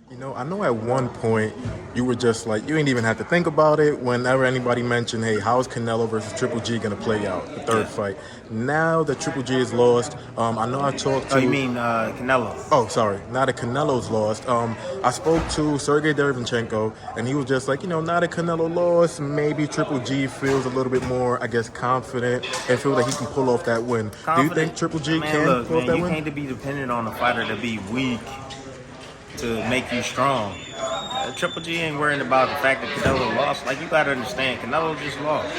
You know, I know at one point you were just like, you ain't even have to think about it. Whenever anybody mentioned, hey, how's Canelo versus Triple G going to play out, the third Yeah. fight? Now that Triple G is lost, I know I talked Oh, you to, mean Canelo? oh, sorry, now that Canelo's lost, I spoke to Sergey Derevchenko, and he was just like, now that Canelo lost, maybe Triple G feels a little bit more, I guess, confident and feel that he can pull off that win. Do you think Confident, Triple G man. can Look, pull off man, that you win? can't be dependent on a fighter to be weak to make you strong. Triple G ain't worrying about the fact that Canelo lost. Like, you gotta understand, Canelo just lost.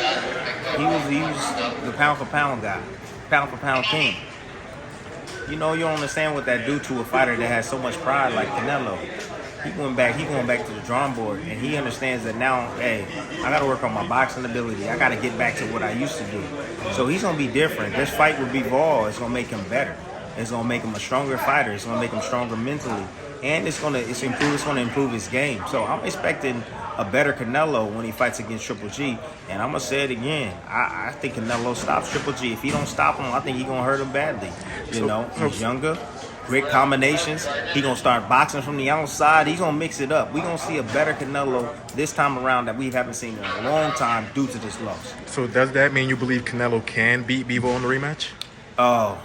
He was the pound for pound guy, pound for pound king. You don't understand what that do to a fighter that has so much pride like Canelo. He going back to the drawing board, and he understands that now, hey, I gotta work on my boxing ability. I gotta get back to what I used to do. So he's gonna be different. This fight with Bivol is gonna make him better. It's gonna make him a stronger fighter. It's gonna make him stronger mentally, and it's gonna improve his game. So I'm expecting a better Canelo when he fights against Triple G. And I'm gonna say it again. I think Canelo stops Triple G. If he don't stop him, I think he's gonna hurt him badly. He's younger. Great combinations. He gonna start boxing from the outside. He's gonna mix it up. We gonna see a better Canelo this time around that we haven't seen in a long time due to this loss. So does that mean you believe Canelo can beat Bivol in the rematch? Oh,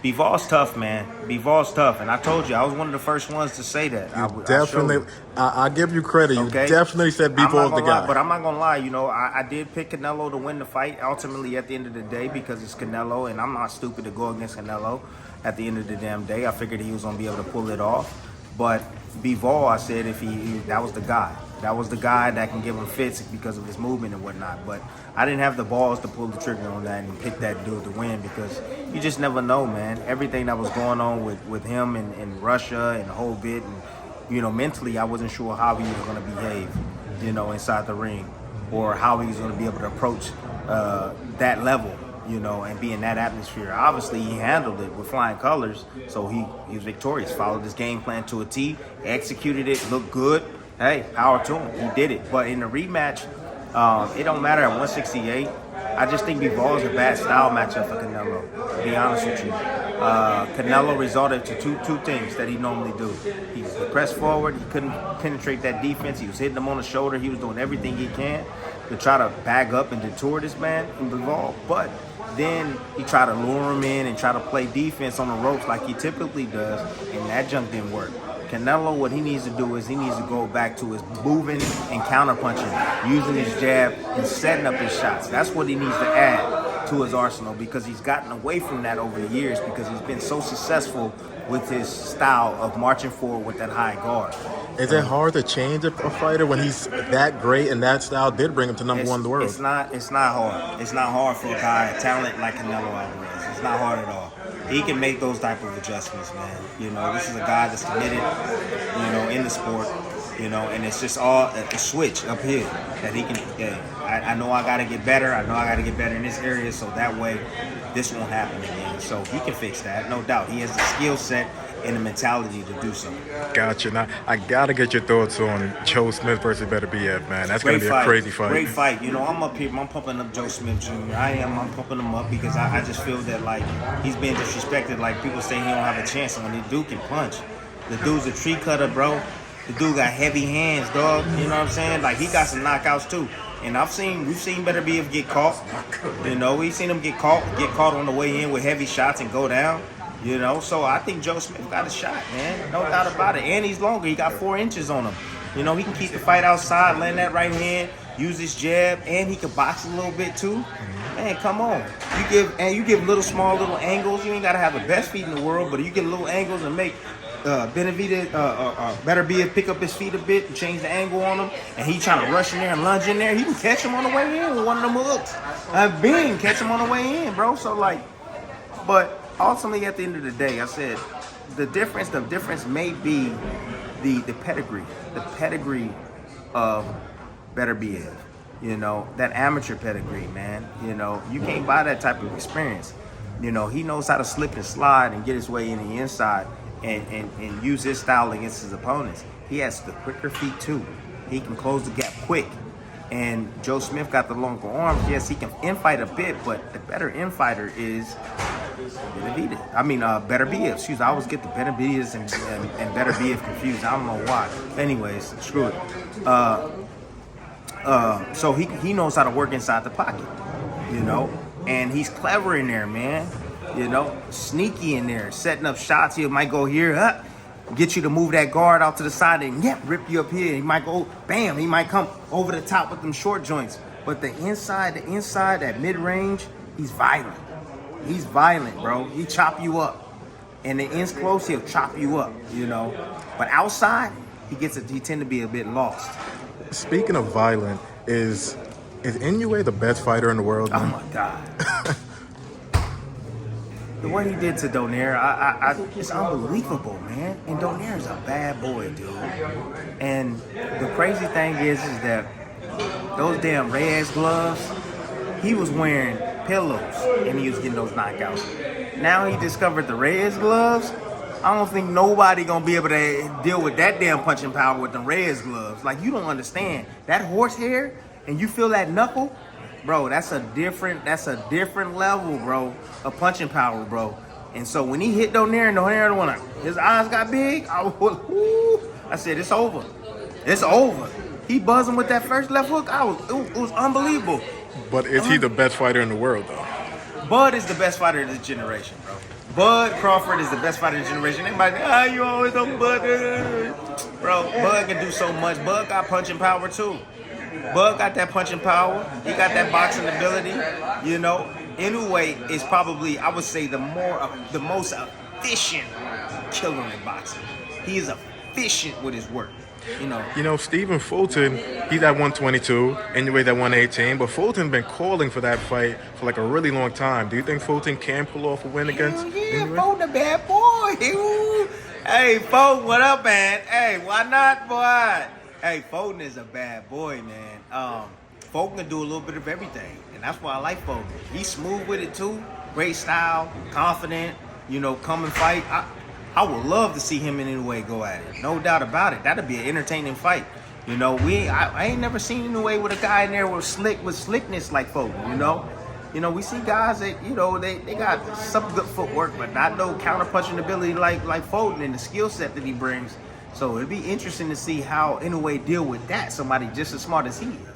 Bivol's tough, man. Bivol's tough, and I told you I was one of the first ones to say that. I give you credit. Okay. You definitely said Bivol's the guy. But I'm not gonna lie. I did pick Canelo to win the fight ultimately at the end of the day because it's Canelo, and I'm not stupid to go against Canelo. At the end of the damn day, I figured he was gonna be able to pull it off. But Bivol, I said if that was the guy. That was the guy that can give him fits because of his movement and whatnot. But I didn't have the balls to pull the trigger on that and pick that dude to win because you just never know, man. Everything that was going on with him in Russia and the whole bit, and mentally, I wasn't sure how he was going to behave, inside the ring, or how he was going to be able to approach that level. And be in that atmosphere. Obviously, he handled it with flying colors, so he was victorious. Followed his game plan to a T, executed it, looked good. Hey, power to him. He did it. But in the rematch, it don't matter at 168. I just think Bivol is a bad style matchup for Canelo, to be honest with you. Canelo resulted to two things that he normally do. He's pressed forward. He couldn't penetrate that defense. He was hitting him on the shoulder. He was doing everything he can to try to bag up and detour this man in Bivol. But then he tried to lure him in and try to play defense on the ropes like he typically does, and that junk didn't work. Canelo, what he needs to do is he needs to go back to his moving and counterpunching, using his jab and setting up his shots. That's what he needs to add to his arsenal because he's gotten away from that over the years because he's been so successful with his style of marching forward with that high guard. Is it hard to change a fighter when he's that great and that style did bring him to number one in the world? It's not hard. It's not hard for a guy of talent like Canelo Alvarez. It's not hard at all. He can make those type of adjustments, man. This is a guy that's committed, in the sport, and it's just all a switch up here that he can. Yeah, I know I got to get better. I know I got to get better in this area, so that way this won't happen again. So he can fix that, no doubt. He has the skill set and the mentality to do so. Gotcha. Now, I got to get your thoughts on Joe Smith versus Better BF, man. That's going to be a crazy fight. Great fight. I'm up here. I'm pumping up Joe Smith Jr. I'm pumping him up because I just feel that, like, he's being disrespected. Like, people say he don't have a chance, and when the dude can punch. The dude's a tree cutter, bro. The dude got heavy hands, dog. You know what I'm saying? Like, he got some knockouts, too. And we've seen Better BF get caught. We've seen him get caught on the way in with heavy shots and go down. So I think Joe Smith got a shot, man. No doubt about it. And he's longer. He got 4 inches on him. He can keep the fight outside, land that right hand, use his jab, and he can box a little bit too. Man, come on. You give little small little angles. You ain't gotta have the best feet in the world, but you get little angles and make Better BF pick up his feet a bit and change the angle on him, and he trying to rush in there and lunge in there. He can catch him on the way in with one of them hooks. Catch him on the way in, bro. So but ultimately, at the end of the day, I said the difference may be the pedigree of Better BF. That amateur pedigree, man. You can't buy that type of experience. He knows how to slip and slide and get his way in the inside and use his style against his opponents. He has the quicker feet too. He can close the gap quick. And Joe Smith got the longer arms. Yes, he can infight a bit, but the better infighter is Benavidez. I mean, Beterbiev. Excuse me. I always get the Benavidez and Beterbiev confused. I don't know why. Anyways, screw it. So he knows how to work inside the pocket, you know, and he's clever in there, man. You know, sneaky in there, setting up shots. He might go here, get you to move that guard out to the side, and rip you up here. He might go, bam. He might come over the top with them short joints. But the inside, that mid range, he's violent. He's violent, bro. He chop you up, and the ends close, he'll chop you up. You know, but outside, he tend to be a bit lost. Speaking of violent, is Inoue the best fighter in the world? Man? Oh my God. The way he did to Donaire, it's unbelievable, man. And Donaire's a bad boy, dude. And the crazy thing is that those damn Reyes gloves, he was wearing pillows and he was getting those knockouts. Now he discovered the Reyes gloves. I don't think nobody gonna be able to deal with that damn punching power with the Reyes gloves. Like, you don't understand. That horsehair, and you feel that knuckle, bro, that's a different level, bro, of punching power, bro. And so when he hit Donaire and Donaire, his eyes got big, I said, it's over. It's over. He buzzing with that first left hook. It was unbelievable. But is he the best fighter in the world, though? Bud is the best fighter of this generation, bro. Bud Crawford is the best fighter of this generation. Everybody, you always on Bud. Bro, Bud can do so much. Bud got punching power, too. Bud got that punching power. He got that boxing ability. You know, Inoue is probably, I would say, the most efficient killer in boxing. He is efficient with his work. You know, Stephen Fulton, he's at 122, Inoue at 118, but Fulton been calling for that fight for like a really long time. Do you think Fulton can pull off a win against Inoue? Fulton a bad boy. Ooh. Hey, Fulton, what up, man? Hey, why not, boy? Hey, Fulton is a bad boy, man. Fulton can do a little bit of everything, and that's why I like Fulton. He's smooth with it, too. Great style, confident, you know, come and fight. I would love to see him and Inoue go at it. No doubt about it. That'd be an entertaining fight. You know, I ain't never seen Inoue with a guy in there with slickness like Fulton, you know? You know, we see guys that, you know, they got some good footwork, but not no counter-punching ability like Fulton and the skill set that he brings. So it'd be interesting to see how Inoue deal with that, somebody just as smart as he is.